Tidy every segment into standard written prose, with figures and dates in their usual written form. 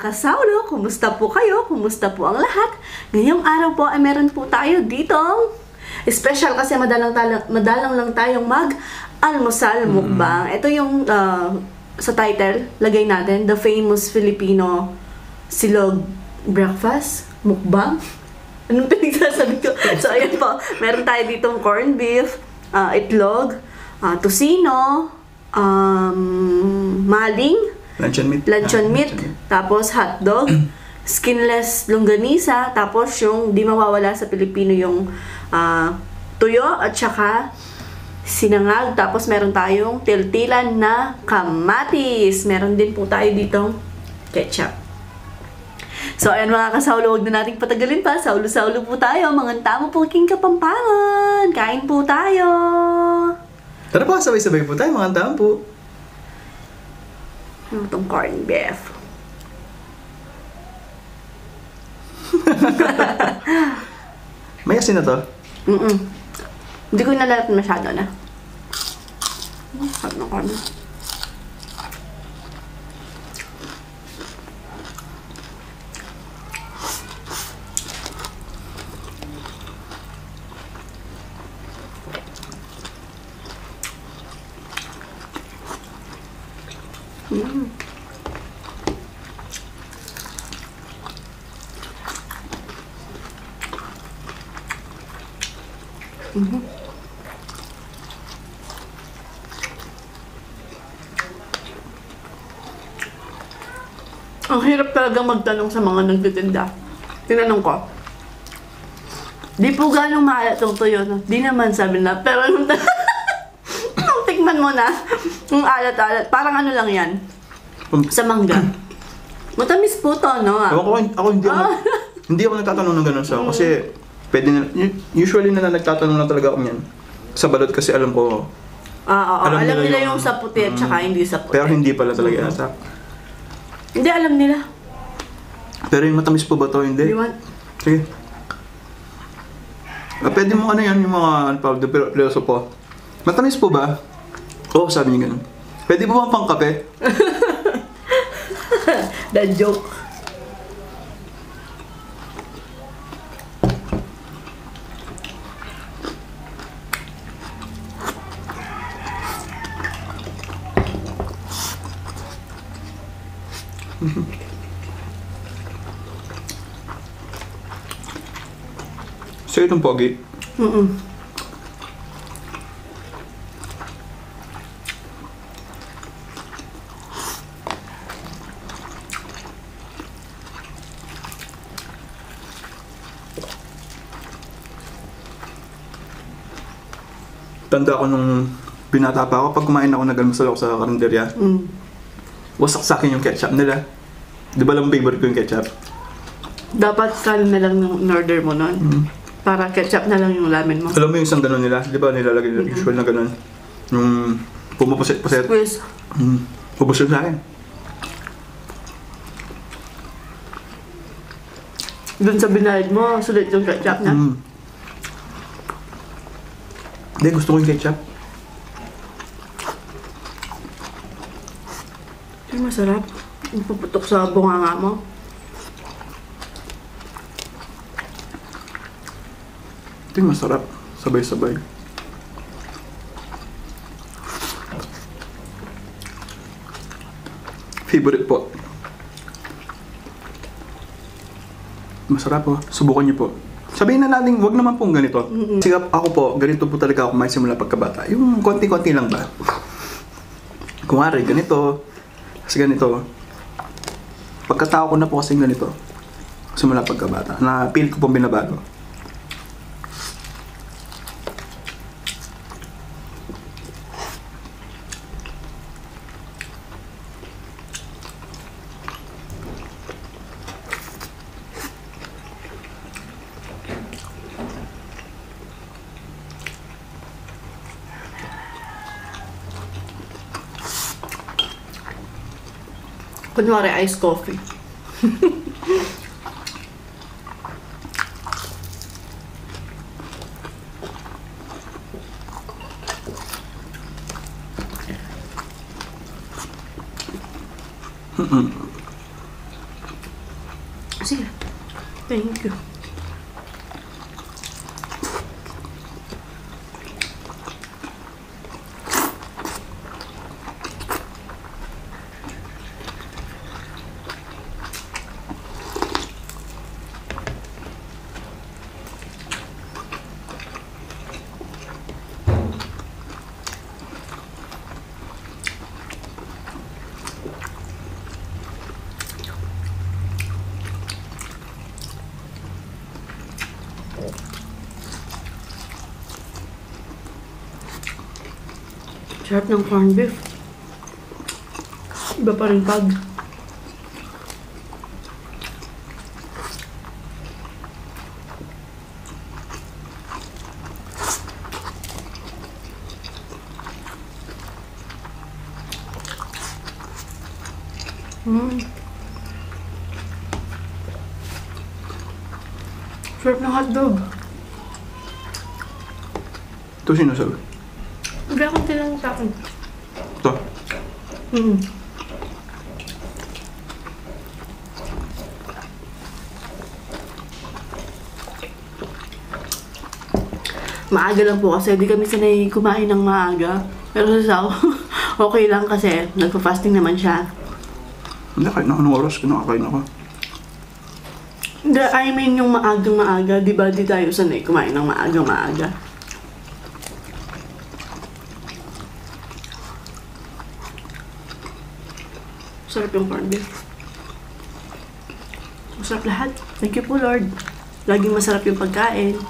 kasaulo, kumusta po kayo? Kumusta po ang lahat? Ngayong araw po ay meron po tayo ditong special kasi madalang lang tayong mag-almusal mukbang. Ito yung sa title, lagay natin, The Famous Filipino Silog Breakfast Mukbang. Anong pinagsasabi ko? So ayan po, meron tayo ditong corned beef, itlog, tocino, maling, luncheon meat, tapos hotdog, skinless longganisa, tapos yung di mawawala sa Pilipino yung tuyo at saka sinangag, tapos meron tayong tiltilan na kamatis. Meron din po tayo ditong ketchup. So ayan mga kasaulo, huwag na nating patagalin pa. Saulo-saulo po tayo, mga tamo po king Kapampangan. Kain po tayo. Tara po, sabay-sabay po tayo, mga tamo po. Itong corned beef. May asin na to? Hindi ko nalalap masyado na. Sarap na kami. Ang hirap talaga magtanong sa mga nagtitinda. Tinanong ko, di po ganong maalat tong tuyo, no? Di naman, sabi na. Pero nung tikman mo na, yung alat-alat, parang ano lang yan, sa mangga. Matamis po to, no? Ako hindi ako nagtatanong ng ganun sa kasi pwede na, usually na nagtatanong na talaga ako niyan. Sa balot kasi alam ko. Alam nila yung sa puti at saka hindi sa puti. Pero hindi pala talaga yata. Hindi alam nila. Pero yung matamis po ba to? Hindi. Sige. Pwede mo ano yan, yung mga piloso po. Matamis po ba? Oo, sabi niya ganun. Pwede po ba pang kape? That joke. So itong pogi. Tanda ko nung binata pa ako, pag kumain ako, nag-almusal ako sa karinderya. Wasak sa akin yung ketchup nila. Di ba lang favorite ko yung ketchup? Dapat kanin na lang yung order mo nun. Para ketchup na lang yung lamin mo. Alam mo yung isang ganun nila? Di ba nilalagay nila usual na ganun? Yung pumapuset-puset. Squeeze. Ubus yun sa akin. Dun sa binayad mo, sulit yung ketchup na. Hindi, gusto ko yung ketchup. Ay, masarap. Ipuputok sa bunganga mo. Ito yung masarap. Sabay-sabay. Favorite po. Masarap po. Subukan niyo po. Sabihin na natin, wag naman pong ganito. Kasi ako po, ganito po talaga ako may simula pagkabata. Yung konti-konti lang ba? Kumari, ganito. Kasi ganito. Pagkatao ko na po kasi ganito. Simula pagkabata. Na-feel ko pong binabago. Kunwari iced coffee. Sige. Thank you. Sarap ng corned beef. Iba pa rin pag. Sarap ng hotdog. Ito sinasabi. Hindi akong tinang taon. Ito. Maaga lang po kasi di kami sanay kumain ng maaga. Pero sa Sao, okay lang kasi nagpa-fasting naman siya. Hindi, kahit na anong oras, kinakain ako. I mean yung maagang maaga, di ba di tayo sanay kumain ng maagang maaga? Sarap yung corned beef. Masarap lahat. Thank you po, Lord. Laging masarap yung pagkain.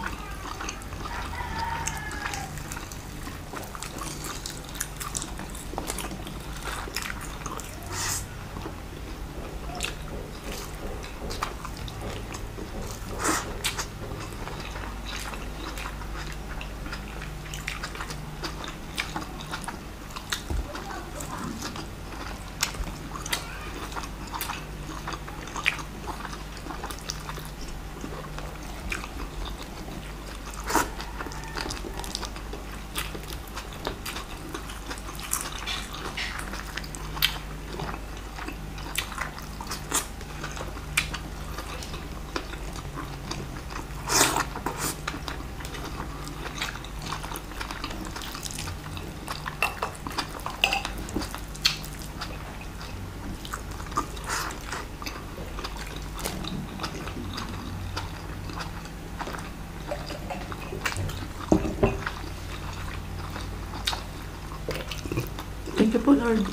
Thank you po, Lord.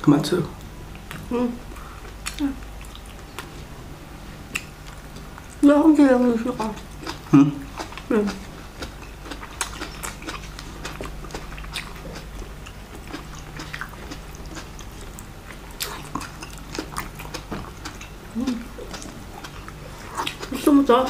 Kamatsu. Wala akong tiramisu ka. Gusto mo to?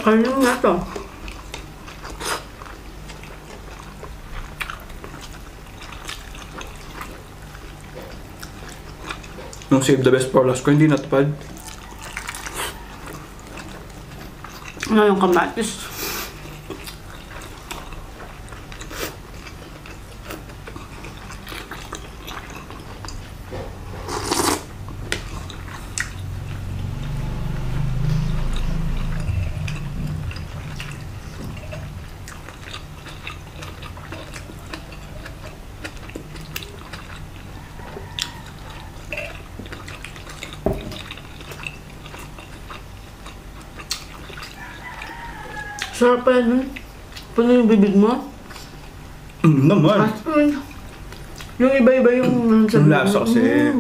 Kainin nga to. Yung save the best for last ko, hindi natupad. Ano yung kamatis? Sarap pa yan, Paano yung bibig mo? Naman. Yung iba-iba yung... Yung lasa kasi.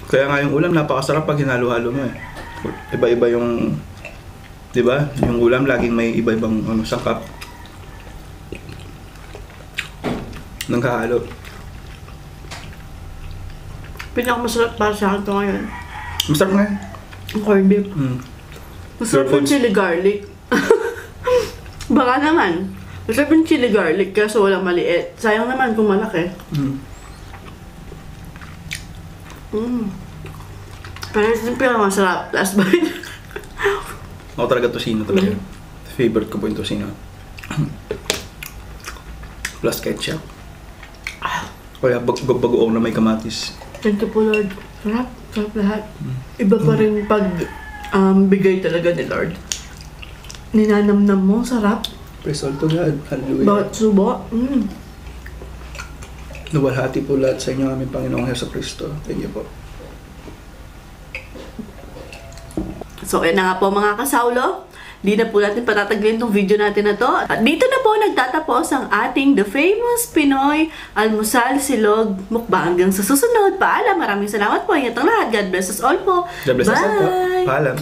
Kaya nga yung ulam napakasarap pag hinalo-halo mo eh. Iba-iba yung... Di ba? Yung ulam laging may iba-ibang sangkap. Nang kahalo. Pinakamasarap para sa akin ito ngayon. Masarap nga. Ang corned beef. Masarap yung chili garlic. Baka naman. Masarap yung chili garlic kaso walang maliit. Sayang naman kung malaki. Pero ito yung pinakamasarap. Last bite. Ako talaga tosino talaga. Favorite ko po yung tosino. Plus ketchup. Kaya bagoong na may kamatis. Thank you po, Lord. Sarap. Sarap lahat. Iba pa rin pag bigay talaga ni Lord. Ninanamnam mo. Sarap. Praise all to God. Hallelujah. Bawat subo. Luwalhati po lahat sa inyo aming Panginoong Jesucristo. Thank you po. So, yan na nga po mga kasawlo. Di na po natin patatagalin tong video natin na to. At dito na po nagtatapos ang ating The Famous Pinoy Almusal Silog Mukbang. Hanggang sa susunod. Paalam. Maraming salamat po. Ingat ang lahat. God bless us all po. God bless us all po. Bye! Paalam.